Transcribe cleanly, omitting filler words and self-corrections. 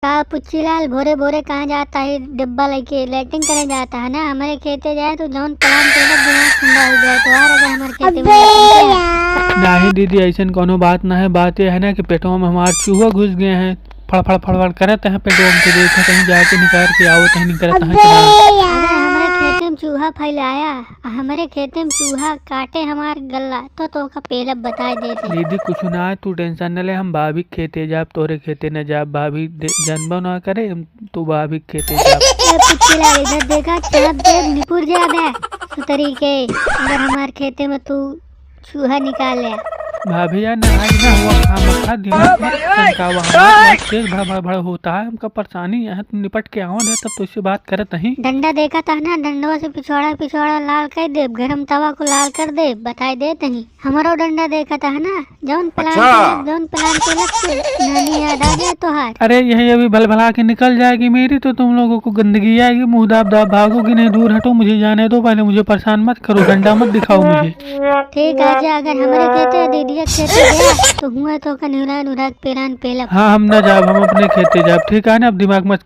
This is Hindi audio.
का पुच्ची लाल भोरे भोरे कहाँ जाता है डिब्बा लेके लैटिंग करने जाता है ना। हमारे खेते जाए तो जौन प्लान के दिमाग ठंडा हो जाए तो अगर हमारे खेते में नहीं दीदी ऐसा कोनो बात ना है। बात यह है ना कि पेटों में हमारे चूहा घुस गए हैं, फड़फड़ फड़फड़ करते हैं पेटों में। देखे कहीं जाके निकाल के आओ कहीं निकलता है। हमारे खेते में चूहा फैलाया, हमारे खेते में चूहा काटे हमार गला तो का पेलब बता देते। दीदी कुछ ना तू टेंशन न ले, हम भाभी खेते जाब तोरे खेते न जाब। भाभी जन्म ना करे तू भाभी खेते जाब। इधर देखा चलब देव निपुर जाबे तरीके अगर हमारे खेते में तू चूहा निकाले। भाभी यार नाराज ना हुआ, खामखा दिमाग में शंका वहाँ तेज भड़ भड़ होता है। हमका परेशानी है, तुम निपट के आओ तब तो इससे बात करत नहीं। डंडा देखा था ना, डंडवा से पिछौड़ा पिछौड़ा लाल कर दे, गरम तवा को लाल कर दे, बताई दे नहीं। हमारो डंडा देखा था ना, जौन प्लान के नानी याद आ गया तो हाथ। अरे यही अभी भल भला के निकल जाएगी मेरी तो तुम लोगों को गंदगी आएगी। मुँह दाब दाब भागोगी। नहीं दूर हटो, मुझे जाने दो पहले, मुझे परेशान मत करो, डंडा मत दिखाओ मुझे। ठीक है जी, अगर हमारे खेते दीदी खेते गया तो हुआ तो का नुरा नुरा पेलान पेला। हाँ हम न जाब, हम अपने खेते जाब। ठीक है ना, अब दिमाग मत